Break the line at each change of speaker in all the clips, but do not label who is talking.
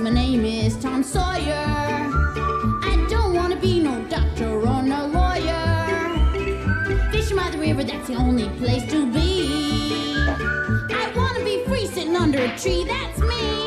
my name is Tom Sawyer. I don't want to be no doctor or no lawyer. Fishing by the river, that's the only place to be. I want to be free sitting under a tree, that's me.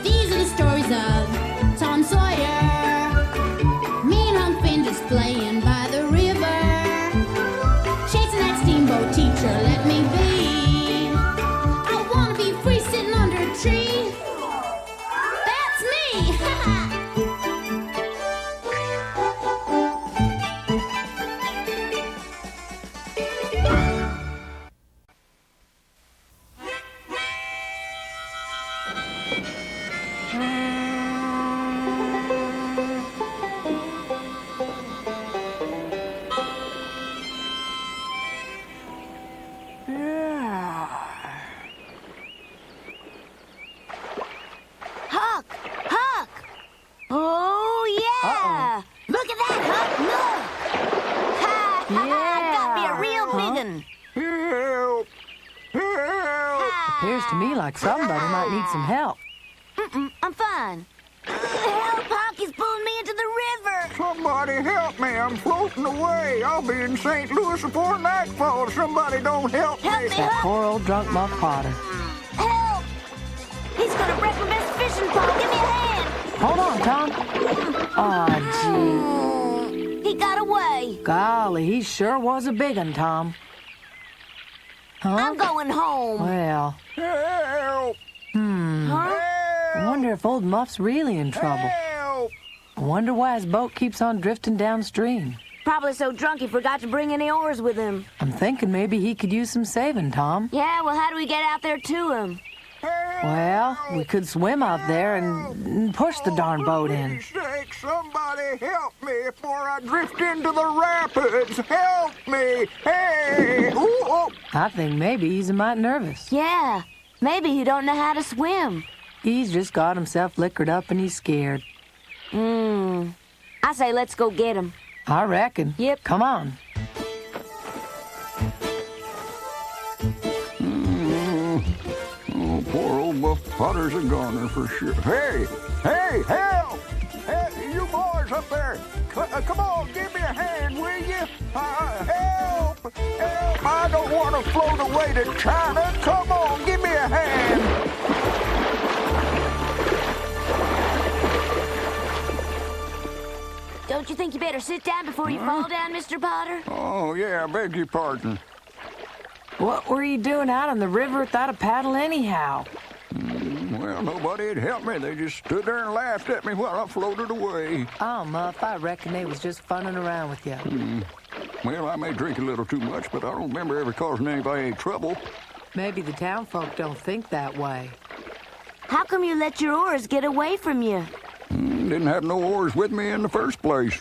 These are the stories of Tom Sawyer. Me and Unc Finn just playing by the river, chasing that steamboat teacher, let me be. I want to be free sitting under a tree. That's me!
Huck! Huck! Oh, yeah! Look at that, Huck! Look! Ha! Ha! Got me a real big one!
Help! Help!
Appears to me like somebody might need some help.
I'm fine. Help, Huck! He's pulling me into the river!
Somebody help me! I'm floating away. I'll be in St. Louis before nightfall. Somebody don't help me.
Help me,
That
Huck!
poor old drunk Muff Potter.
Help! He's gonna break my best fishing pole! Give me a hand!
Hold on, Tom. Oh,
He got away!
gee. Golly, he sure was a big one, Tom. Huh?
I'm going home!
Well,
Help!
Huh?
I wonder if old Muff's really in trouble.
Help!
I wonder why his boat keeps on drifting downstream.
Probably so drunk he forgot to bring any oars with him.
I'm thinking maybe he could use some saving, Tom.
Yeah, well, how do we get out there to him?
Well, we could swim out there and push the darn boat in.
For Pete's sake, somebody help me before I drift into the rapids. Help me! Hey! Ooh, oh.
I think maybe he's a mite nervous.
Yeah, maybe he don't know how to swim.
He's just got himself liquored up and he's scared.
I say let's go get him.
I reckon.
Yep.
Come on.
Oh, poor old Muff Potter's a goner for sure. Hey! Hey, help! Hey, you boys up there! Come on, give me a hand, will you? Help! Help! I don't want to float away to China. Come on, give me a hand!
Don't you think you better sit down before you fall down, Mr. Potter?
Oh, yeah, I beg your pardon.
What were you doing out on the river without a paddle anyhow?
Well, nobody had helped me. They just stood there and laughed at me while I floated away.
Oh, Muff, I reckon they was just funning around with you.
Well, I may drink a little too much, but I don't remember ever causing anybody any trouble.
Maybe the town folk don't think that way.
How come you let your oars get away from you?
Didn't have no oars with me in the first place.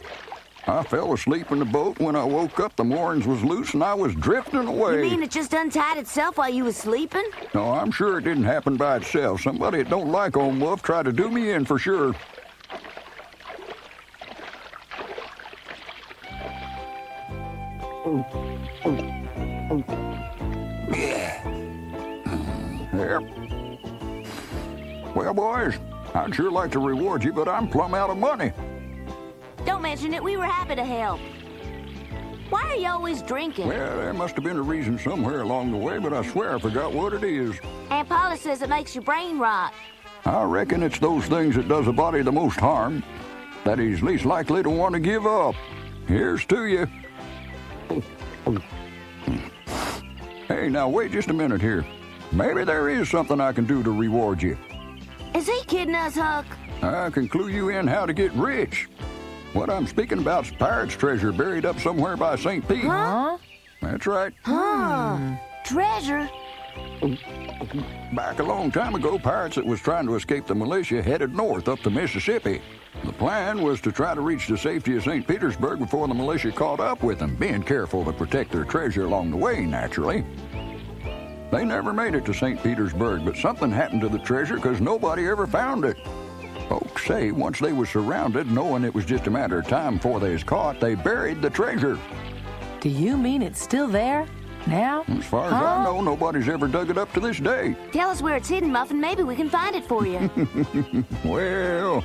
I fell asleep in the boat. When I woke up, the moorings was loose and I was drifting away.
You mean it just untied itself while you was sleeping?
No, I'm sure it didn't happen by itself. Somebody that don't like old Muff tried to do me in for sure. Yep. Well, boys, I'd sure like to reward you, but I'm plumb out of money.
Don't mention it. We were happy to help. Why are you always drinking?
Well, there must have been a reason somewhere along the way, but I swear I forgot what it is.
Aunt Paula says it makes your brain rot.
I reckon it's those things that does a body the most harm, that he's least likely to want to give up. Here's to you. Hey, now wait just a minute here. Maybe there is something I can do to reward you.
Is he kidding us, Huck?
I can clue you in how to get rich. What I'm speaking about's pirate's treasure buried up somewhere by St. Pete.
Huh?
That's right.
Treasure?
Back a long time ago, pirates that was trying to escape the militia headed north up the Mississippi. The plan was to try to reach the safety of St. Petersburg before the militia caught up with them, being careful to protect their treasure along the way, naturally. They never made it to St. Petersburg, but something happened to the treasure because nobody ever found it. Folks say once they was surrounded, knowing it was just a matter of time before they was caught, they buried the treasure.
Do you mean it's still there? Now?
As far as I know, nobody's ever dug it up to this day.
Tell us where it's hidden, Muffin. Maybe we can find it for you.
Well,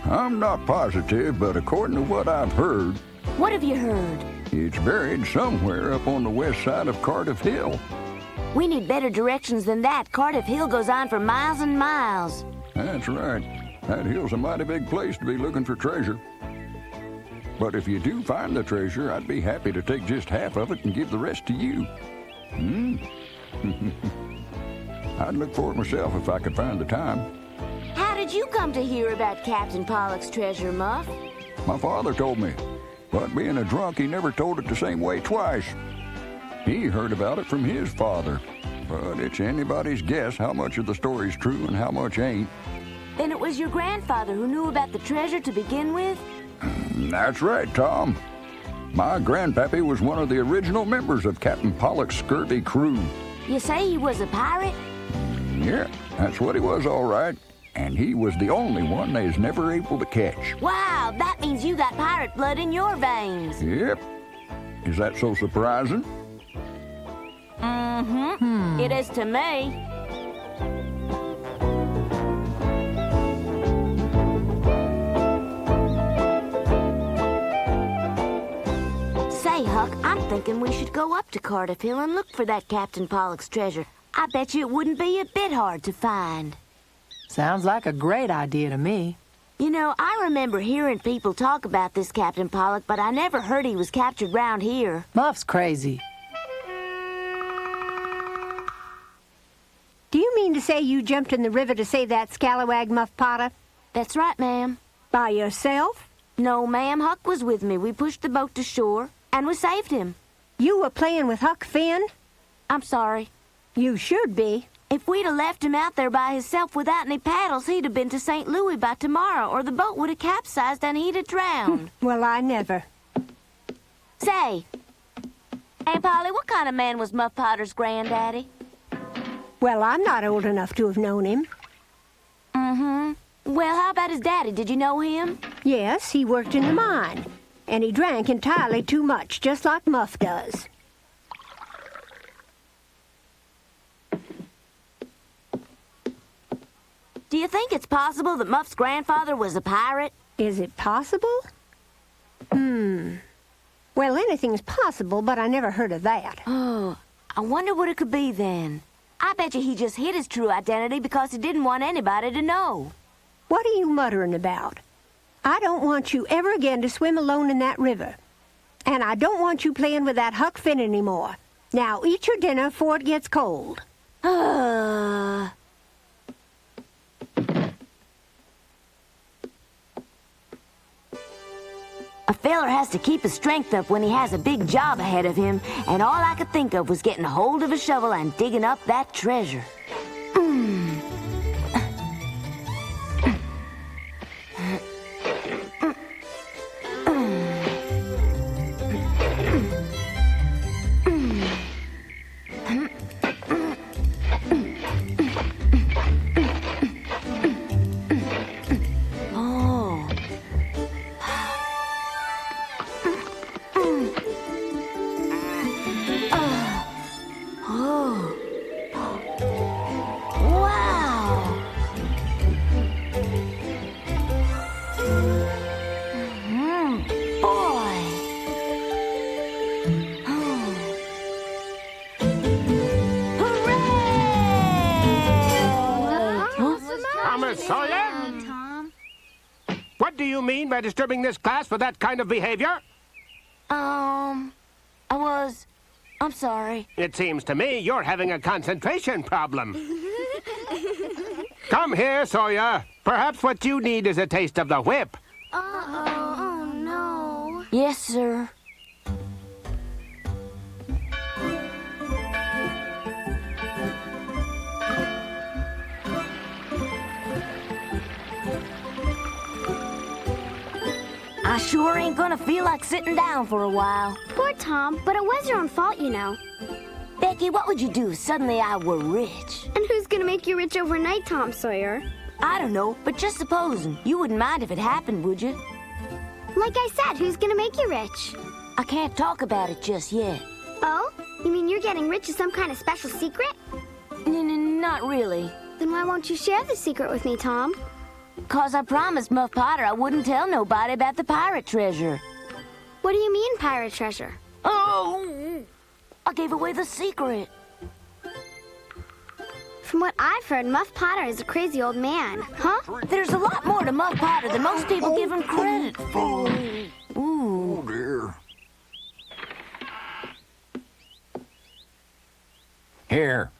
I'm not positive, but according to what I've heard,
What have you heard?
it's buried somewhere up on the west side of Cardiff Hill.
We need better directions than that. Cardiff Hill goes on for miles and miles.
That's right. That hill's a mighty big place to be looking for treasure. But if you do find the treasure, I'd be happy to take just half of it and give the rest to you. I'd look for it myself if I could find the time.
How did you come to hear about Captain Pollock's treasure, Muff?
My father told me, but being a drunk, he never told it the same way twice. He heard about it from his father, but it's anybody's guess how much of the story's true and how much ain't.
Then it was your grandfather who knew about the treasure to begin with?
That's right, Tom. My grandpappy was one of the original members of Captain Pollock's scurvy crew.
You say he was a pirate?
Yeah, that's what he was, all right. And he was the only one they was never able to catch.
Wow, that means you got pirate blood in your veins.
Yep. Is that so surprising?
Mm-hmm. It is to me. Say, Huck, I'm thinking we should go up to Cardiff Hill and look for that Captain Pollock's treasure. I bet you it wouldn't be a bit hard to find.
Sounds like a great idea to me.
You know, I remember hearing people talk about this Captain Pollock, but I never heard he was captured round here.
Muff's crazy.
Do you mean to say you jumped in the river to save that scalawag, Muff Potter?
That's right, ma'am.
By yourself?
No, ma'am, Huck was with me. We pushed the boat to shore, and we saved him.
You were playing with Huck Finn?
I'm sorry.
You should be.
If we'd have left him out there by himself without any paddles, he'd have been to St. Louis by tomorrow, or the boat would have capsized and he'd have drowned.
Well, I never.
Say, Aunt Polly, what kind of man was Muff Potter's granddaddy?
Well, I'm not old enough to have known him.
Mm-hmm. Well, how about his daddy? Did you know him?
Yes, he worked in the mine. And he drank entirely too much, just like Muff does.
Do you think it's possible that Muff's grandfather was a pirate?
Is it possible? Well, anything's possible, but I never heard of that.
Oh, I wonder what it could be then. I bet you he just hid his true identity because he didn't want anybody to know.
What are you muttering about? I don't want you ever again to swim alone in that river. And I don't want you playing with that Huck Finn anymore. Now eat your dinner before it gets cold.
A feller has to keep his strength up when he has a big job ahead of him, and all I could think of was getting a hold of a shovel and digging up that treasure.
What do you mean by disturbing this class for that kind of behavior?
I'm sorry.
It seems to me you're having a concentration problem. Come here, Sawyer. Perhaps what you need is a taste of the whip.
Oh, no. Yes, sir. I sure ain't gonna feel like sitting down for a while.
Poor Tom, but it was your own fault, you know.
Becky, what would you do if suddenly I were rich?
And who's gonna make you rich overnight, Tom Sawyer?
I don't know, but just supposing. You wouldn't mind if it happened, would you?
Like I said, who's gonna make you rich?
I can't talk about it just yet.
Oh? You mean you're getting rich is some kind of special secret?
Not really.
Then why won't you share the secret with me, Tom?
'Cause I promised Muff Potter I wouldn't tell nobody about the pirate treasure.
What do you mean, pirate treasure?
Oh! I gave away the secret.
From what I've heard, Muff Potter is a crazy old man, huh?
There's a lot more to Muff Potter than most people give him credit for. Ooh.
Oh, dear. Here.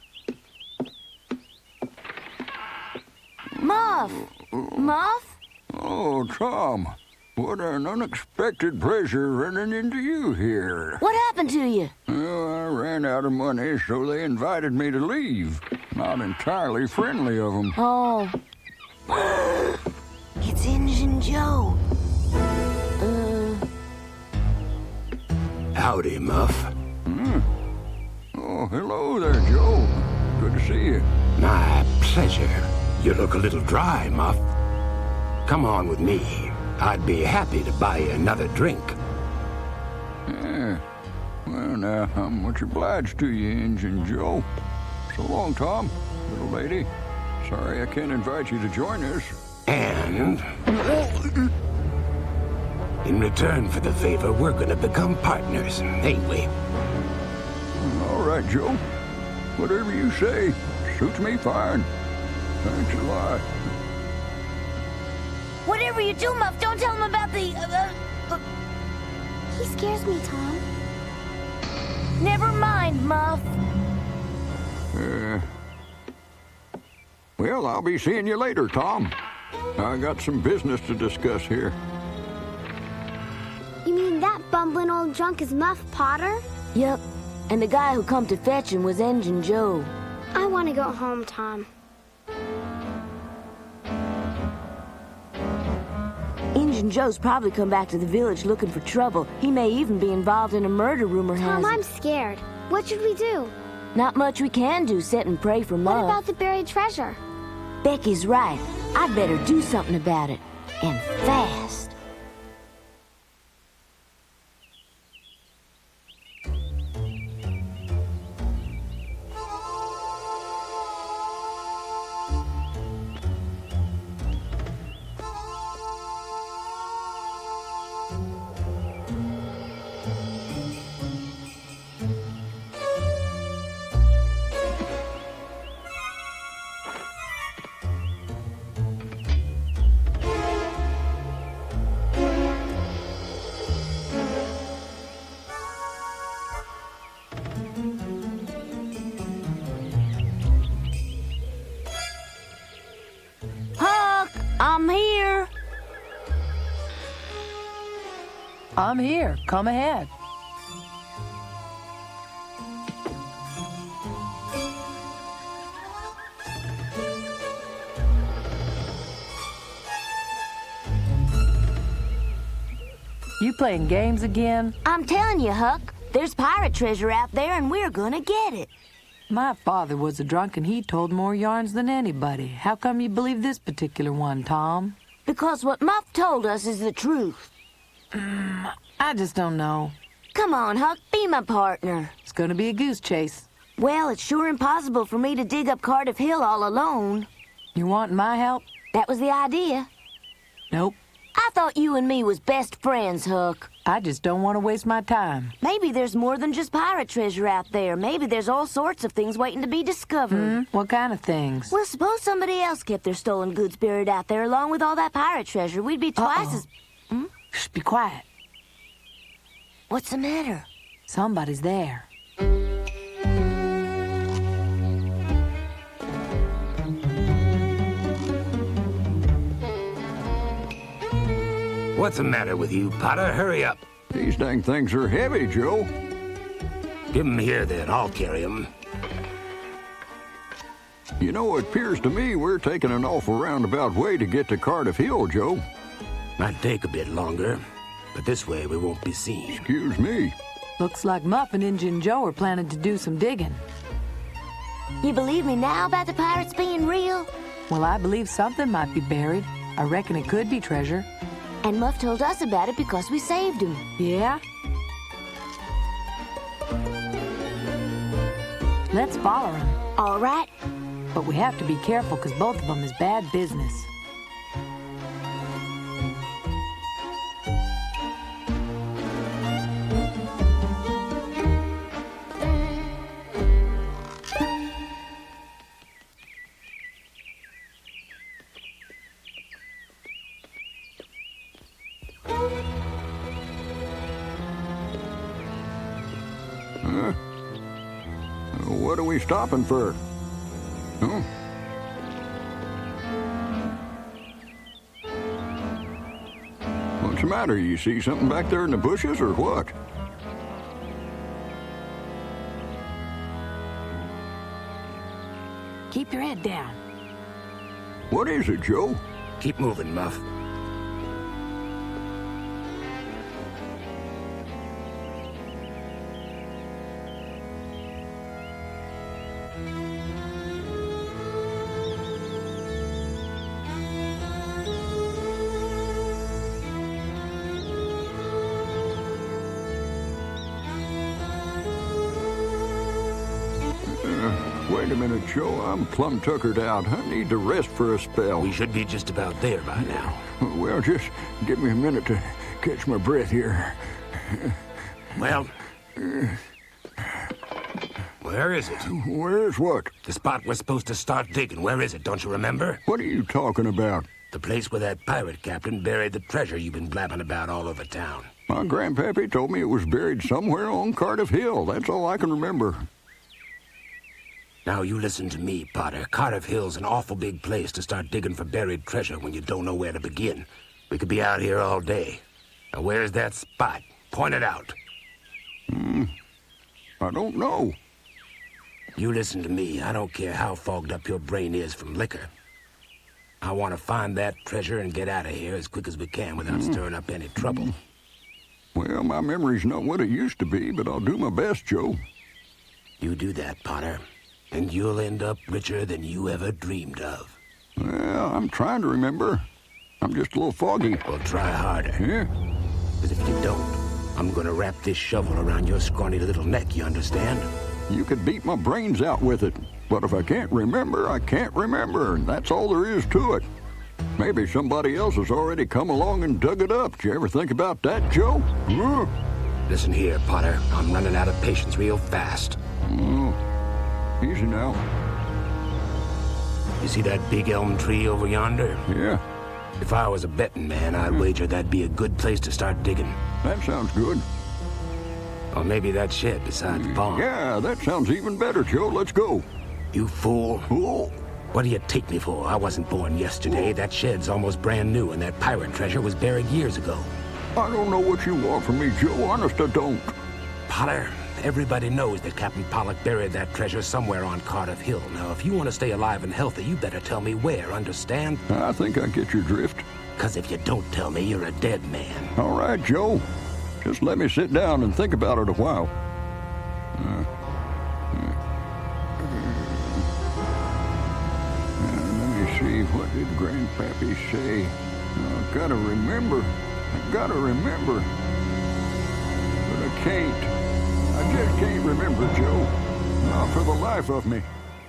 Muff! Muff?
Oh, Tom. What an unexpected pleasure running into you here.
What happened to you?
Well, I ran out of money, so they invited me to leave. Not entirely friendly of them.
Oh. It's Injun Joe.
Howdy, Muff.
Oh, hello there, Joe. Good to see you.
My pleasure. You look a little dry, Muff. Come on with me. I'd be happy to buy you another drink.
Yeah. Well, now, I'm much obliged to you, Injun Joe. So long, Tom, little lady. Sorry I can't invite you to join us.
And in return for the favor, we're gonna become partners, ain't we?
All right, Joe. Whatever you say. Suits me fine. Thanks a lot.
Whatever you do, Muff, don't tell him about the...
He scares me, Tom.
Never mind, Muff.
Well, I'll be seeing you later, Tom. I got some business to discuss here.
You mean that bumbling old drunk is Muff Potter?
Yep, and the guy who come to fetch him was Injun Joe.
I want to go home, Tom.
Injun Joe's probably come back to the village looking for trouble. He may even be involved in a murder, rumor has
Tom,
it.
I'm scared. What should we do?
Not much we can do, sit and pray for
What
Muff.
about the buried treasure?
Becky's right. I'd better do something about it. And fast. Huck, I'm here.
I'm here. Come ahead. You playing games again?
I'm telling you, Huck, there's pirate treasure out there and we're gonna get it.
My father was a drunk and he told more yarns than anybody. How come you believe this particular one, Tom?
Because what Muff told us is the truth.
I just don't know.
Come on, Huck, be my partner.
It's gonna be a goose chase.
Well, it's sure impossible for me to dig up Cardiff Hill all alone.
You want my help?
That was the idea.
Nope.
I thought you and me was best friends, Huck.
I just don't want to waste my time.
Maybe there's more than just pirate treasure out there. Maybe there's all sorts of things waiting to be discovered.
What kind of things?
Well, suppose somebody else kept their stolen goods buried out there along with all that pirate treasure. We'd be twice as...
Shh, be quiet.
What's the matter?
Somebody's there.
What's the matter with you, Potter? Hurry up.
These dang things are heavy, Joe.
Give 'em here, then. I'll carry 'em.
You know, it appears to me we're taking an awful roundabout way to get to Cardiff Hill, Joe.
Might take a bit longer, but this way we won't be seen.
Excuse me.
Looks like Muff and Injun Joe are planning to do some digging.
You believe me now about the pirates being real?
Well, I believe something might be buried. I reckon it could be treasure.
And Muff told us about it because we saved him.
Yeah? Let's follow him.
All right.
But we have to be careful because both of them is bad business.
What are we stopping for? Huh? What's the matter? You see something back there in the bushes or what?
Keep your head down.
What is it, Joe?
Keep moving, Muff.
Wait a minute, Joe. I'm plumb tuckered out. I need to rest for a spell.
We should be just about there by now.
Well, just give me a minute to catch my breath here.
Well, where is it?
Where's what?
The spot we're supposed to start digging. Where is it? Don't you remember?
What are you talking about?
The place where that pirate captain buried the treasure you've been blabbing about all over town.
My grandpappy told me it was buried somewhere on Cardiff Hill. That's all I can remember.
Now, you listen to me, Potter. Cardiff Hill's an awful big place to start digging for buried treasure when you don't know where to begin. We could be out here all day. Now, where's that spot? Point it out.
I don't know.
You listen to me. I don't care how fogged up your brain is from liquor. I want to find that treasure and get out of here as quick as we can without stirring up any trouble.
Well, my memory's not what it used to be, but I'll do my best, Joe.
You do that, Potter, and you'll end up richer than you ever dreamed of.
Well, I'm trying to remember. I'm just a little foggy.
Well, try harder.
Yeah?
Because if you don't, I'm gonna wrap this shovel around your scrawny little neck, you understand?
You could beat my brains out with it. But if I can't remember, I can't remember, and that's all there is to it. Maybe somebody else has already come along and dug it up. Did you ever think about that, Joe?
Listen here, Potter. I'm running out of patience real fast.
Easy now.
You see that big elm tree over yonder?
Yeah,
If I was a betting man, I'd wager that'd be a good place to start digging.
that sounds good.
Or maybe that shed beside the pond.
Yeah, that sounds even better, Joe. Let's go.
You fool.
Oh,
What do you take me for? I wasn't born yesterday. That shed's almost brand new, and that pirate treasure was buried years ago.
I don't know what you want from me, Joe. Honest, I don't.
Potter, everybody knows that Captain Pollock buried that treasure somewhere on Cardiff Hill. Now, if you want to stay alive and healthy, you better tell me where, understand?
I think I get your drift.
Because if you don't tell me, you're a dead man.
All right, Joe. Just let me sit down and think about it a while. Let me see, what did Grandpappy say? I gotta remember. But I can't. I just can't remember, Joe. Not for the life of me.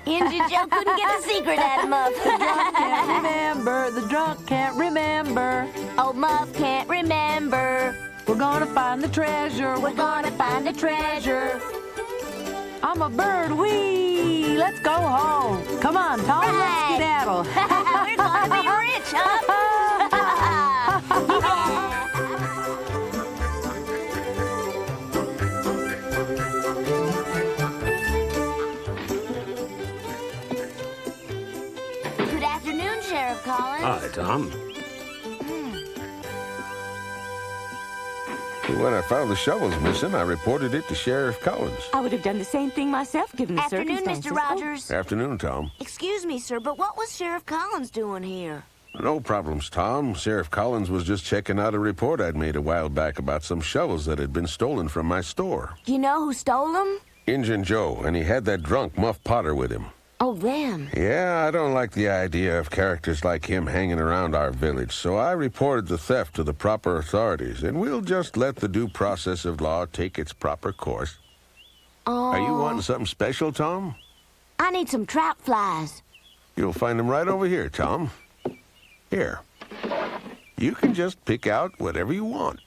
Injun Joe couldn't get a secret out of Muff.
Can't remember, the drunk can't remember.
Oh, Muff can't remember.
We're gonna find the treasure.
We're gonna find the treasure.
I'm a bird, wee! Let's go home. Come on, Tom,
Right.
let's skedaddle.
We're gonna be rich, huh? Good afternoon, Sheriff Collins.
Hi, Tom.
When I found the shovels missing, I reported it to Sheriff Collins.
I would have done the same thing myself, given the
Afternoon,
circumstances.
Mr. Rogers.
Afternoon, Tom.
Excuse me, sir, but what was Sheriff Collins doing here?
No problems, Tom. Sheriff Collins was just checking out a report I'd made a while back about some shovels that had been stolen from my store.
You know who stole them?
Injun Joe, and he had that drunk Muff Potter with him.
Oh, them.
Yeah, I don't like the idea of characters like him hanging around our village, so I reported the theft to the proper authorities, and we'll just let the due process of law take its proper course.
Oh.
Are you wanting something special, Tom?
I need some trout flies.
You'll find them right over here, Tom. Here. You can just pick out whatever you want.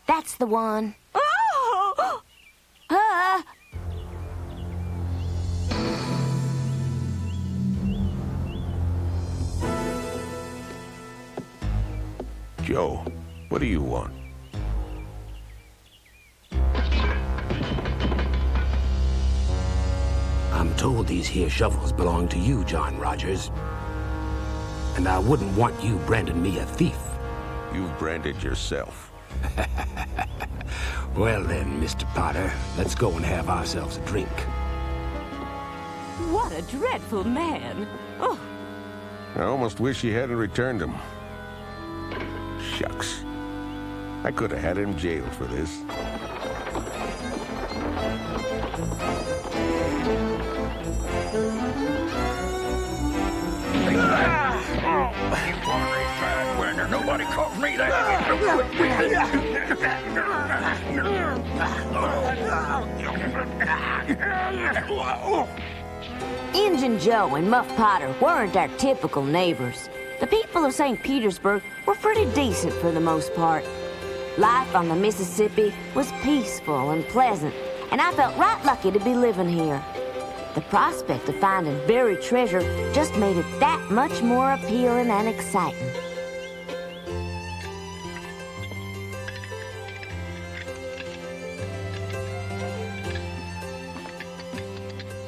That's the one. Oh! Ah!
Joe, what do you want?
I'm told these here shovels belong to you, John Rogers. And I wouldn't want you branding me a thief.
You've branded yourself.
Well then, Mr. Potter, let's go and have ourselves a drink.
What a dreadful man. Oh,
I almost wish he hadn't returned them. Shucks. I could have had him jailed for this.
Nobody calls me that.
Injun Joe and Muff Potter weren't our typical neighbors. The people of St. Petersburg were pretty decent for the most part. Life on the Mississippi was peaceful and pleasant, and I felt right lucky to be living here. The prospect of finding buried treasure just made it that much more appealing and exciting.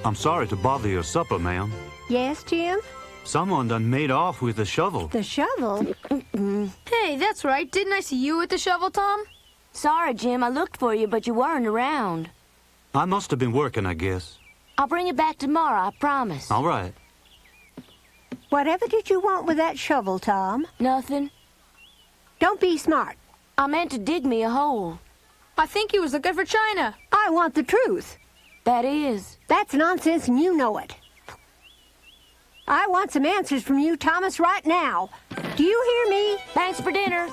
I'm sorry to bother your supper, ma'am.
Yes, Jim?
Someone done made off with the shovel.
The shovel?
Hey, that's right. Didn't I see you with the shovel, Tom?
Sorry, Jim. I looked for you, but you weren't around.
I must have been working, I guess.
I'll bring it back tomorrow, I promise.
All right.
Whatever did you want with that shovel, Tom?
Nothing.
Don't be smart.
I meant to dig me a hole.
I think he was looking for China.
I want the truth.
That is.
That's nonsense, and you know it. I want some answers from you, Thomas, right now. Do you hear me?
Thanks for dinner.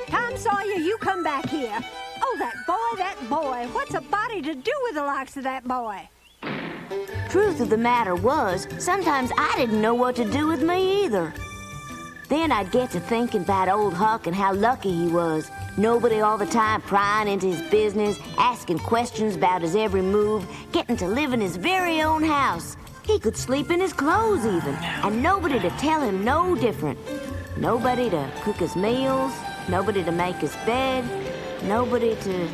Tom Sawyer, you come back here. Oh, that boy. What's a body to do with the likes of that boy?
Truth of the matter was, sometimes I didn't know what to do with me either. Then I'd get to thinking about old Huck and how lucky he was. Nobody all the time prying into his business, asking questions about his every move, getting to live in his very own house. He could sleep in his clothes even, and nobody to tell him no different. Nobody to cook his meals, nobody to make his bed, nobody to...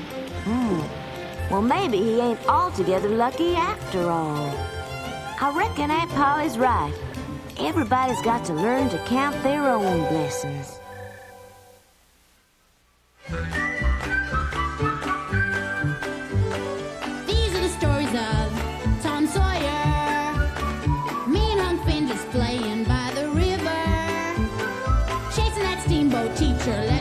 Well, maybe he ain't altogether lucky after all. I reckon Aunt Polly's right. Everybody's got to learn to count their own blessings.
These are the stories of Tom Sawyer. Me and Hunk Finn just playing by the river, chasing that steamboat teacher.